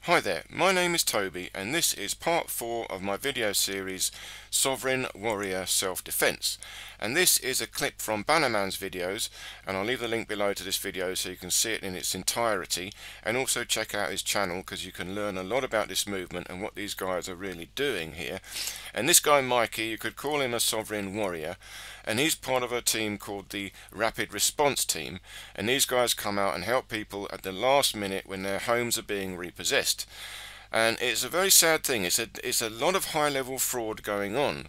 Hi there, my name is Toby and this is part 4 of my video series Sovereign Warrior Self-Defense, and this is a clip from Banaman's videos, and I'll leave the link below to this video so you can see it in its entirety, and also check out his channel because you can learn a lot about this movement and what these guys are really doing here. And this guy Mikey, you could call him a Sovereign Warrior, and he's part of a team called the Rapid Response Team, and these guys come out and help people at the last minute when their homes are being repossessed. And it's a very sad thing. It's a lot of high-level fraud going on.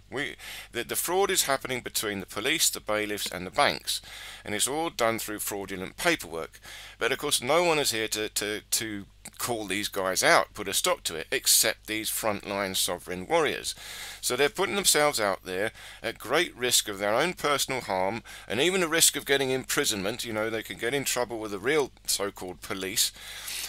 The fraud is happening between the police, the bailiffs and the banks, and it's all done through fraudulent paperwork. But of course no one is here to call these guys out, put a stop to it, except these frontline sovereign warriors. So they're putting themselves out there at great risk of their own personal harm and even the risk of getting imprisonment. You know, they can get in trouble with the real so-called police.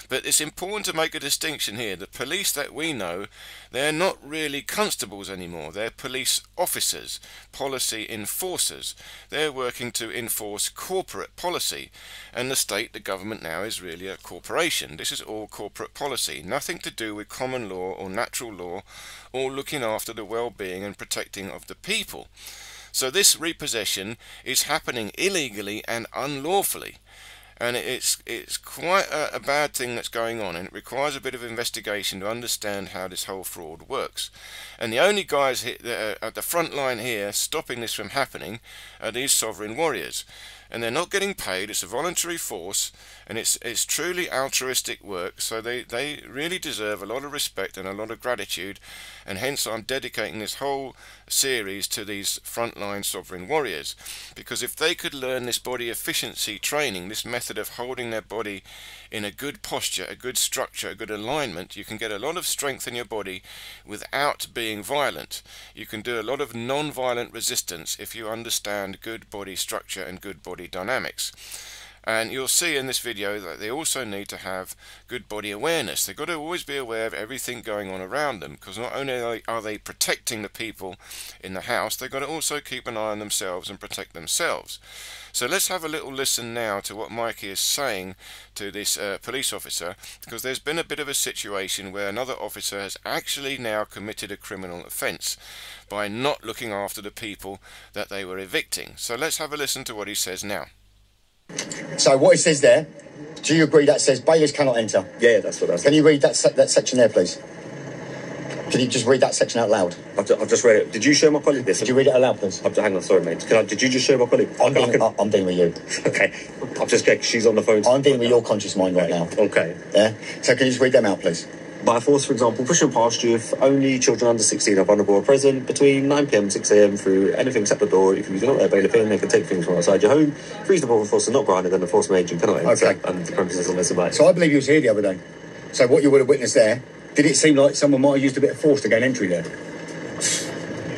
But it's important to make a distinction here. The police that we know, they're not really constables anymore. They're police officers, policy enforcers. They're working to enforce corporate policy. And the state, the government now, is really a corporation. This is all corporate policy. Nothing to do with common law or natural law or looking after the well-being and protecting of the people. So this repossession is happening illegally and unlawfully. And it's quite a bad thing that's going on, and it requires a bit of investigation to understand how this whole fraud works. And the only guys that are at the front line here stopping this from happening are these sovereign warriors. And they're not getting paid. It's a voluntary force, and it's truly altruistic work, so they really deserve a lot of respect and a lot of gratitude, and hence I'm dedicating this whole series to these frontline sovereign warriors, because if they could learn this body efficiency training, this method of holding their body in a good posture, a good structure, a good alignment, you can get a lot of strength in your body without being violent. You can do a lot of non-violent resistance if you understand good body structure and good body dynamics. And you'll see in this video that they also need to have good body awareness. They've got to always be aware of everything going on around them, because not only are they protecting the people in the house, they've got to also keep an eye on themselves and protect themselves. So let's have a little listen now to what Mikey is saying to this police officer, because there's been a bit of a situation where another officer has actually now committed a criminal offence by not looking after the people that they were evicting. So let's have a listen to what he says now. So what it says there, do you agree that says bailiffs cannot enter? Yeah, that's what I said. Can you read that section there, please? Can you just read that section out loud? I've just read it. Did you show my colleague this? Could you read it out loud, please? Hang on, sorry, mate. Did you just show my colleague? I'm dealing with you. Okay. I'll just get, she's on the phone. I'm dealing with your conscious mind right now. Okay. Yeah? So can you just read them out, please? By force, for example, pushing past you if only children under 16 are vulnerable or present between 9 p.m. and 6 a.m. through anything except the door. If you do not let a bailiff in, they can take things from outside your home. If reasonable force is not granted, then the force made you cannot enter, and the premises unless about. So I believe you was here the other day. So what you would have witnessed there, did it seem like someone might have used a bit of force to gain entry there?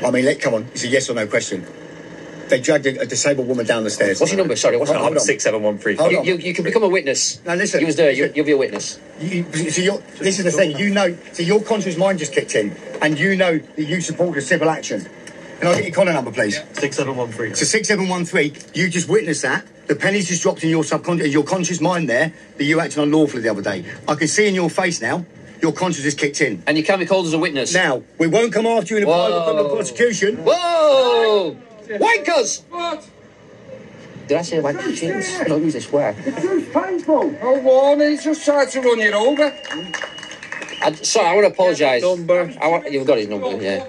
I mean, come on, it's a yes or no question. They dragged a disabled woman down the stairs. What's your number? Sorry, what's your number? 6713. You can become a witness. Now listen. You was there. You'll be a witness. This is the thing. You know. So your conscious mind just kicked in, and you know that you support the civil action. Can I get your contact number, please? 6713. So 6713. You just witnessed that. The pennies just dropped in your subconscious, your conscious mind there that you acted unlawfully the other day. I can see in your face now. Your conscience has kicked in. And you can be called as a witness. Now, we won't come after you in a private criminal prosecution. Whoa! Wankers! What? Did I say wankers? I don't use this word. It's just painful. Oh, warning, he's just tried to run you over. Sorry, I want to apologise. Number. You've got his number, yeah.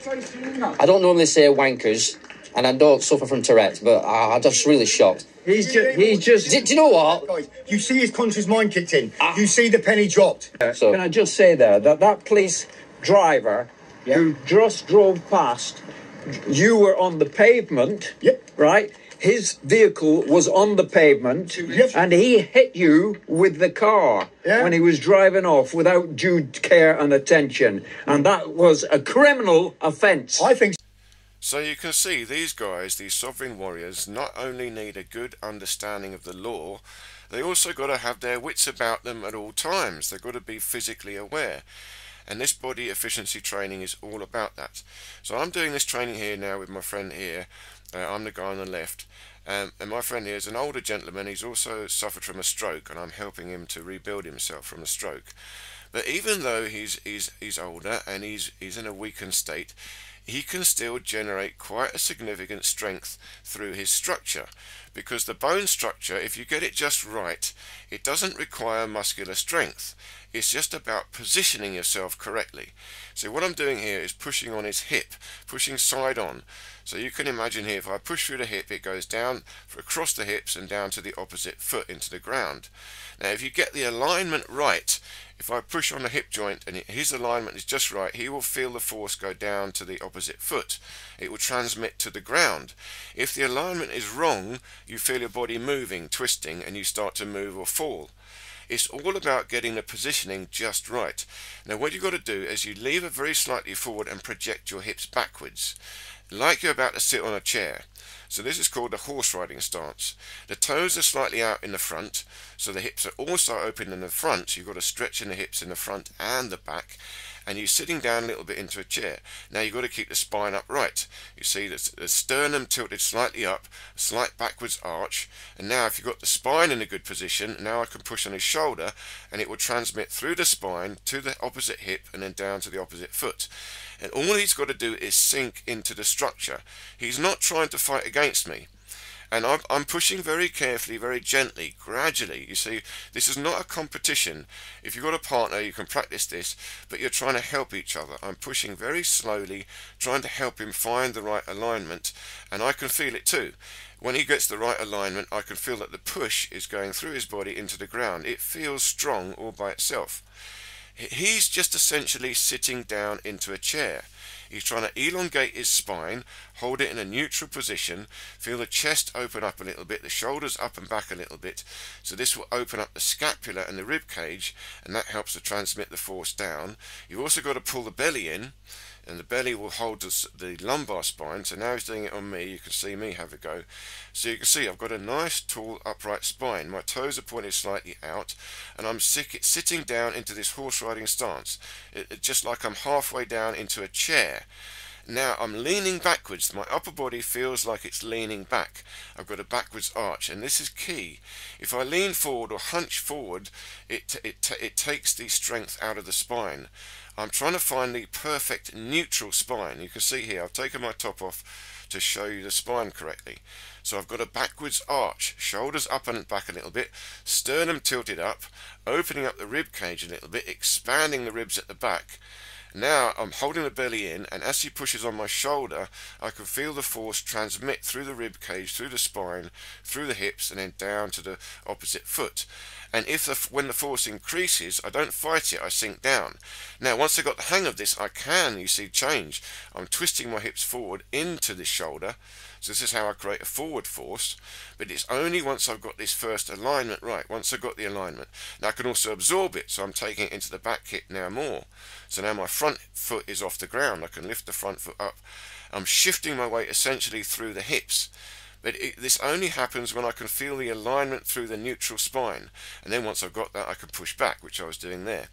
I don't normally say wankers, and I don't suffer from Tourette's, but I'm just really shocked. He's just... Do you know what? Guys, you see his conscious mind kicked in. You see the penny dropped. So, Can I just say there that police driver who just drove past, you were on the pavement, right? His vehicle was on the pavement, and he hit you with the car when he was driving off without due care and attention. And that was a criminal offence. I think... So you can see these guys, these sovereign warriors, not only need a good understanding of the law, they also got to have their wits about them at all times. They've got to be physically aware. And this body efficiency training is all about that. So I'm doing this training here now with my friend here. I'm the guy on the left. And my friend here is an older gentleman. He's also suffered from a stroke, and I'm helping him to rebuild himself from a stroke. But even though he's older and he's in a weakened state, he can still generate quite a significant strength through his structure, because the bone structure, if you get it just right, it doesn't require muscular strength. It's just about positioning yourself correctly. So what I'm doing here is pushing on his hip, pushing side on. So you can imagine here, if I push through the hip, it goes down across the hips and down to the opposite foot into the ground. Now if you get the alignment right, if I push on the hip joint and his alignment is just right, he will feel the force go down to the opposite foot. It will transmit to the ground. If the alignment is wrong, you feel your body moving, twisting, and you start to move or fall. It's all about getting the positioning just right. Now what you've got to do is you lever very slightly forward and project your hips backwards, like you're about to sit on a chair. So this is called the horse riding stance. The toes are slightly out in the front, so the hips are also open in the front. So you've got to stretch in the hips in the front and the back, and you're sitting down a little bit into a chair. Now you've got to keep the spine upright. You see the sternum tilted slightly up, slight backwards arch, and now if you've got the spine in a good position, now I can push on his shoulder and it will transmit through the spine to the opposite hip and then down to the opposite foot. And all he's got to do is sink into the structure. He's not trying to fight against me. And I'm pushing very carefully, very gently, gradually. You see, this is not a competition. If you've got a partner, you can practice this, but you're trying to help each other. I'm pushing very slowly, trying to help him find the right alignment, and I can feel it too. When he gets the right alignment, I can feel that the push is going through his body into the ground. It feels strong all by itself. He's just essentially sitting down into a chair. He's trying to elongate his spine, hold it in a neutral position, feel the chest open up a little bit, the shoulders up and back a little bit. So this will open up the scapula and the rib cage, and that helps to transmit the force down. You've also got to pull the belly in, and the belly will hold the lumbar spine. So now he's doing it on me. You can see me have a go. So you can see I've got a nice tall upright spine. My toes are pointed slightly out, and I'm sitting down into this horse riding stance, just like I'm halfway down into a chair. Now I'm leaning backwards. My upper body feels like it's leaning back. I've got a backwards arch, and this is key. If I lean forward or hunch forward, it takes the strength out of the spine. I'm trying to find the perfect neutral spine. You can see here I've taken my top off to show you the spine correctly. So I've got a backwards arch, shoulders up and back a little bit, sternum tilted up, opening up the rib cage a little bit, expanding the ribs at the back. Now I'm holding the belly in, and as he pushes on my shoulder, I can feel the force transmit through the rib cage, through the spine, through the hips, and then down to the opposite foot. And when the force increases, I don't fight it, I sink down. Now once I got the hang of this, I can, you see, change. I'm twisting my hips forward into the shoulder. So this is how I create a forward force, but it's only once I've got this first alignment right, once I've got the alignment. Now I can also absorb it, so I'm taking it into the back hip now more. So now my front foot is off the ground, I can lift the front foot up. I'm shifting my weight essentially through the hips. But this only happens when I can feel the alignment through the neutral spine. And then once I've got that, I can push back, which I was doing there.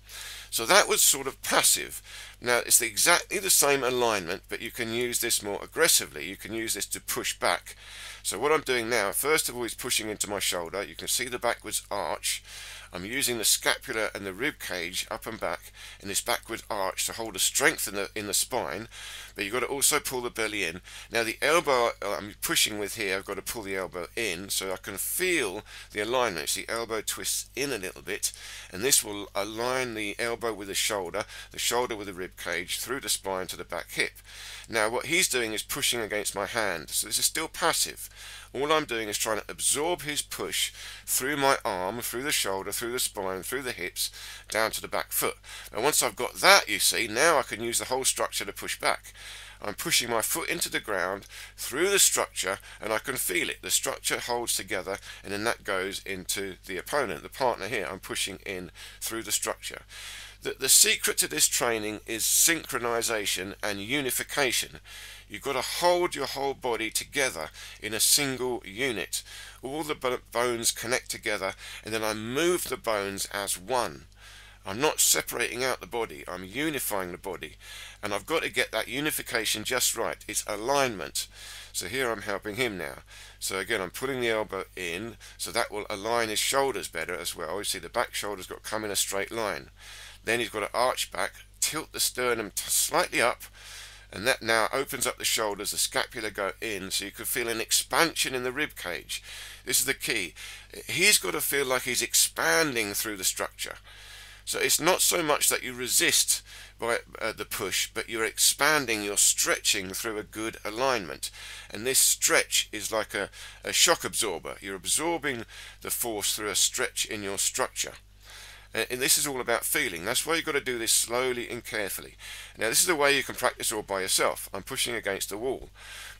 So that was sort of passive. Now it's exactly the same alignment, but you can use this more aggressively. You can use this to push back. So what I'm doing now, first of all, is pushing into my shoulder. You can see the backwards arch. I'm using the scapula and the rib cage up and back in this backward arch to hold the strength in the spine, but you've got to also pull the belly in. Now the elbow I'm pushing with here, I've got to pull the elbow in so I can feel the alignment. So the elbow twists in a little bit, and this will align the elbow with the shoulder with the rib cage, through the spine to the back hip. Now what he's doing is pushing against my hand, so this is still passive. All I'm doing is trying to absorb his push through my arm, through the shoulder, through the spine, through the hips, down to the back foot. And once I've got that, you see, now I can use the whole structure to push back. I'm pushing my foot into the ground, through the structure, and I can feel it. The structure holds together, and then that goes into the opponent, the partner here. I'm pushing in through the structure. The secret to this training is synchronization and unification. You've got to hold your whole body together in a single unit. All the bones connect together, and then I move the bones as one. I'm not separating out the body, I'm unifying the body. And I've got to get that unification just right. It's alignment. So here I'm helping him now. So again, I'm pulling the elbow in, so that will align his shoulders better as well. You see the back shoulder's got to come in a straight line. Then he's got to arch back, tilt the sternum slightly up, and that now opens up the shoulders, the scapula go in, so you can feel an expansion in the rib cage. This is the key. He's got to feel like he's expanding through the structure. So it's not so much that you resist by the push, but you're expanding, you're stretching through a good alignment. And this stretch is like a shock absorber. You're absorbing the force through a stretch in your structure. And this is all about feeling. That's why you've got to do this slowly and carefully. Now this is the way you can practice all by yourself. I'm pushing against the wall,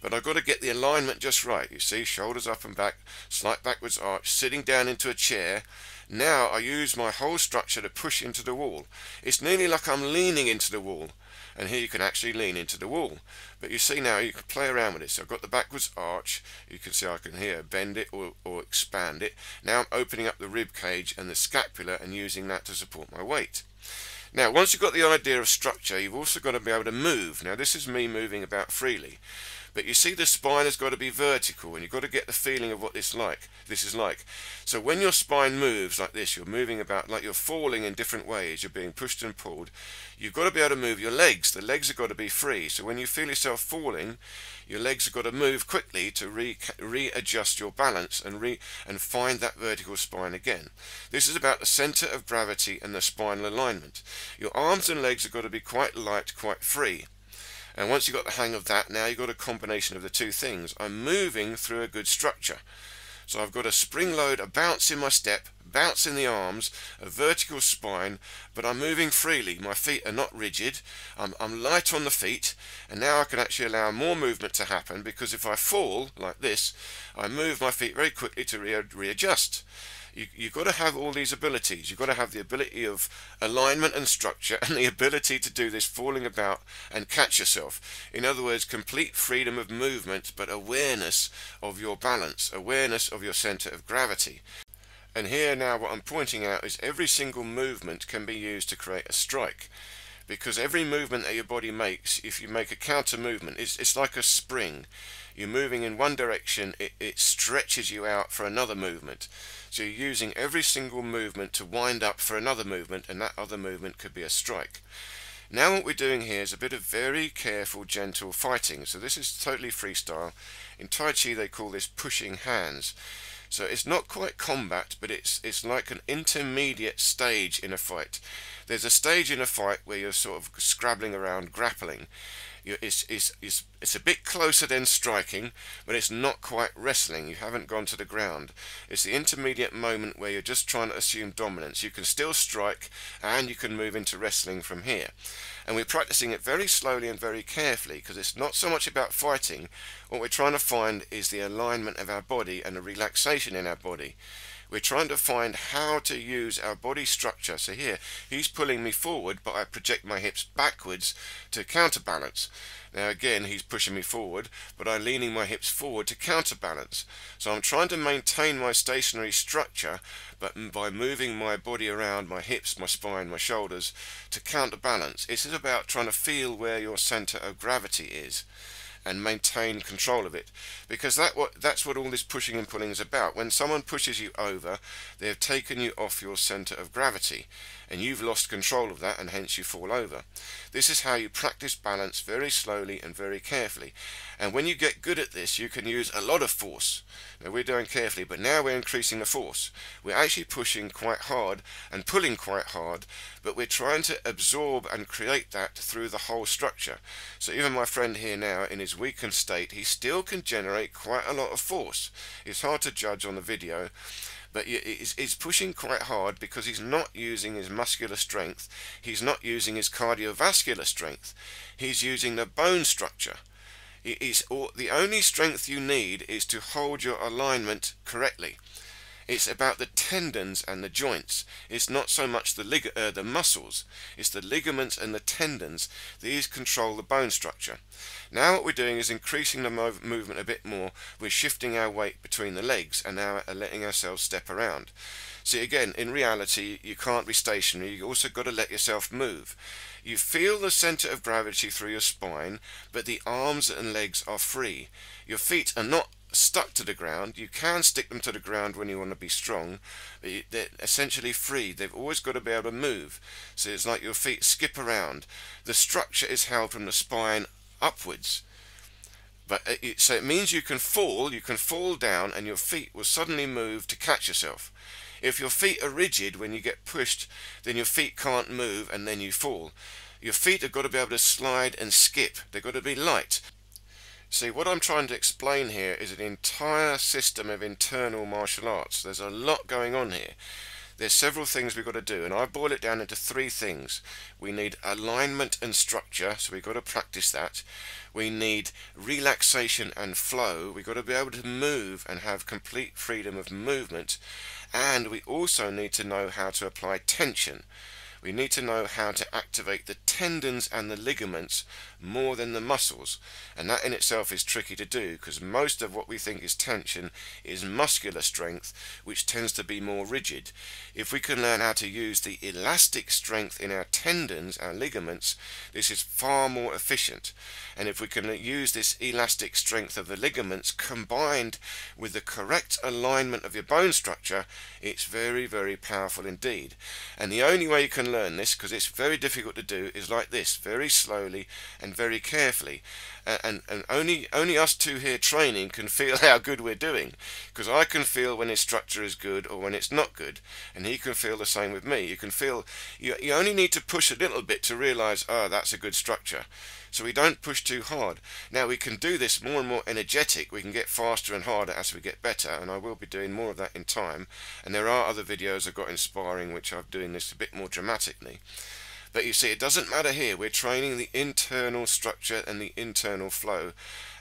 but I've got to get the alignment just right. You see, shoulders up and back, slight backwards arch, sitting down into a chair. Now I use my whole structure to push into the wall. It's nearly like I'm leaning into the wall. And here you can actually lean into the wall. But you see now, you can play around with it. So I've got the backwards arch. You can see I can here bend it or expand it. Now I'm opening up the rib cage and the scapula and using that to support my weight. Now, once you've got the idea of structure, you've also got to be able to move. Now, this is me moving about freely. But you see the spine has got to be vertical, and you've got to get the feeling of what this is like. So when your spine moves like this, you're moving about like you're falling in different ways, you're being pushed and pulled. You've got to be able to move your legs. The legs have got to be free. So when you feel yourself falling, your legs have got to move quickly to readjust your balance and find that vertical spine again. This is about the center of gravity and the spinal alignment. Your arms and legs have got to be quite light, quite free. And once you've got the hang of that, now you've got a combination of the two things. I'm moving through a good structure. So I've got a spring load, a bounce in my step, bounce in the arms, a vertical spine, but I'm moving freely. My feet are not rigid. I'm light on the feet, and now I can actually allow more movement to happen, because if I fall like this, I move my feet very quickly to readjust. You've got to have all these abilities. You've got to have the ability of alignment and structure, and the ability to do this falling about and catch yourself. In other words, complete freedom of movement, but awareness of your balance, awareness of your center of gravity. And here now what I'm pointing out is every single movement can be used to create a strike. Because every movement that your body makes, if you make a counter movement, it's like a spring. You're moving in one direction, it stretches you out for another movement. So you're using every single movement to wind up for another movement, and that other movement could be a strike. Now what we're doing here is a bit of very careful, gentle fighting. So this is totally freestyle. In Tai Chi they call this pushing hands. So it's not quite combat, but it's like an intermediate stage in a fight. There's a stage in a fight where you're sort of scrabbling around, grappling. It's a bit closer than striking, but it's not quite wrestling. You haven't gone to the ground. It's the intermediate moment where you're just trying to assume dominance. You can still strike, and you can move into wrestling from here. And we're practicing it very slowly and very carefully, because it's not so much about fighting. What we're trying to find is the alignment of our body and the relaxation in our body. We're trying to find how to use our body structure. So here, he's pulling me forward, but I project my hips backwards to counterbalance. Now again, he's pushing me forward, but I'm leaning my hips forward to counterbalance. So I'm trying to maintain my stationary structure, but by moving my body around, my hips, my spine, my shoulders, to counterbalance. This is about trying to feel where your center of gravity is and maintain control of it, because that's what all this pushing and pulling is about. When someone pushes you over, they have taken you off your center of gravity, and you've lost control of that, and hence you fall over. This is how you practice balance very slowly and very carefully. And when you get good at this, you can use a lot of force. Now we're doing carefully, but now we're increasing the force. We're actually pushing quite hard and pulling quite hard, but we're trying to absorb and create that through the whole structure. So even my friend here now, in his weakened state, he still can generate quite a lot of force. It's hard to judge on the video, but he's pushing quite hard because he's not using his muscular strength. He's not using his cardiovascular strength. He's using the bone structure. The only strength you need is to hold your alignment correctly. It's about the tendons and the joints. It's not so much the muscles. It's the ligaments and the tendons. These control the bone structure. Now what we're doing is increasing the movement a bit more. We're shifting our weight between the legs and now letting ourselves step around. See, again, in reality, you can't be stationary. You also got to let yourself move. You feel the center of gravity through your spine, but the arms and legs are free. Your feet are not stuck to the ground. You can stick them to the ground when you want to be strong, but they're essentially free. They've always got to be able to move. So it's like your feet skip around. The structure is held from the spine upwards. But so it means you can fall down, and your feet will suddenly move to catch yourself. If your feet are rigid when you get pushed, then your feet can't move and then you fall. Your feet have got to be able to slide and skip. They've got to be light. See, what I'm trying to explain here is an entire system of internal martial arts. There's a lot going on here. There's several things we've got to do, and I boil it down into 3 things. We need alignment and structure, so we've got to practice that. We need relaxation and flow. We've got to be able to move and have complete freedom of movement. And we also need to know how to apply tension. We need to know how to activate the tendons and the ligaments more than the muscles, and that in itself is tricky to do, because most of what we think is tension is muscular strength, which tends to be more rigid. If we can learn how to use the elastic strength in our tendons, our ligaments, this is far more efficient. And if we can use this elastic strength of the ligaments combined with the correct alignment of your bone structure, it's very, very powerful indeed. And the only way you can learn this, because it's very difficult to do, is like this, very slowly and very carefully. And only us two here training can feel how good we're doing, because I can feel when his structure is good or when it's not good, and he can feel the same with me. You can feel, you only need to push a little bit to realize, oh, that's a good structure. So we don't push too hard. Now we can do this more and more energetic. We can get faster and harder as we get better, and I will be doing more of that in time. And there are other videos I've got inspiring which I'm doing this a bit more dramatically. But you see, it doesn't matter here. We're training the internal structure and the internal flow,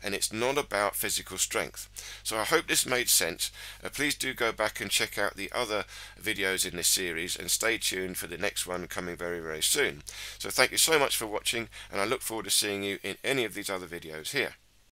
and it's not about physical strength. So I hope this made sense. Please do go back and check out the other videos in this series, and stay tuned for the next one coming very, very soon. So thank you so much for watching, and I look forward to seeing you in any of these other videos here.